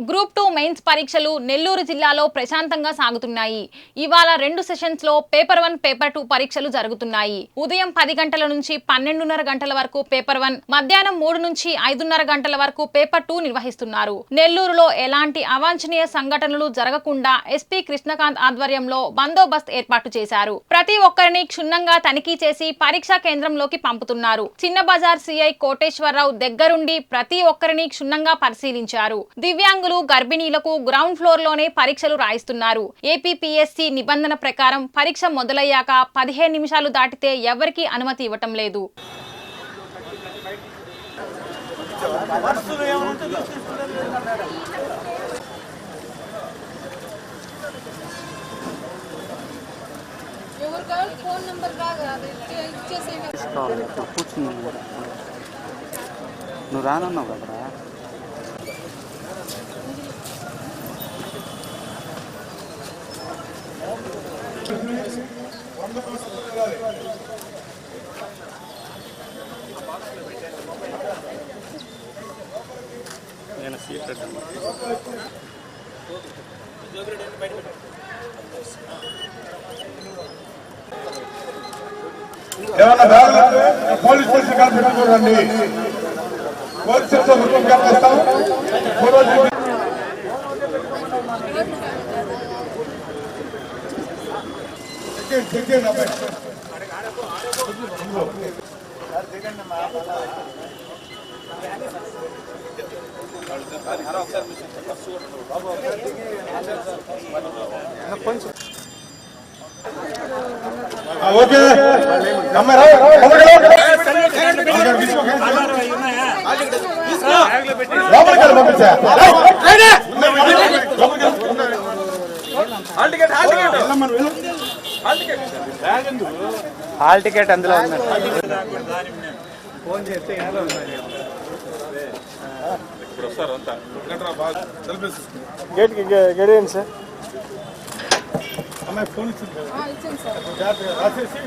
Group 2 mains పరీక్షలు నెల్లూరు జిల్లాలో ప్రశాంతంగా సాగుతున్నాయి. ఇవాళ 2 సెషన్స్ లో పేపర్ 1, పేపర్ 2 పరీక్షలు జరుగుతున్నాయి. ఉదయం 10 గంటల నుంచి 12:30 గంటల వరకు పేపర్ 1, మధ్యాహ్నం 3 నుంచి 5:30 గంటల వరకు పేపర్ 2 నిర్వహిస్తున్నారు. నెల్లూరులో ఎలాంటి అవాంఛనీయ సంఘటనలు జరగకుండా ఎస్పీ కృష్ణకాంత్ ఆధ్వర్యంలో బందోబస్తు ఏర్పాటు చేశారు. ప్రతి ఒక్కరిని క్షుణ్ణంగా తనిఖీ చేసి పరీక్షా కేంద్రంలోకి పంపుతున్నారు. చిన్న బజార్ సిఐ కోటేశ్వరరావు దగ్గరుండి ప్రతి ఒక్కరిని క్షుణ్ణంగా పరిశీలించారు. దివ్యాంగులు, గర్భిణీలకు గ్రౌండ్ ఫ్లోర్ లోనే పరీక్షలు రాయిస్తున్నారు. ఏపీపీఎస్సీ నిబంధన ప్రకారం పరీక్ష మొదలయ్యాక 15 నిమిషాలు దాటితే ఎవరికీ అనుమతి ఇవ్వటం లేదు. నువ్వు రానన్నావు కదరా. ఏమన్నా పోలీస్ స్టేషన్ కాల్సి చూడండి. పోలీస్ స్టేషన్ కనిపిస్తాం. ఓకే హాల్ టికెట్ అందులో ఉంది. ఫోన్ చేస్తే గేట్కి గేడేయండి సార్. అమ్మాయి ఫోన్ ఇచ్చింది రాసేసి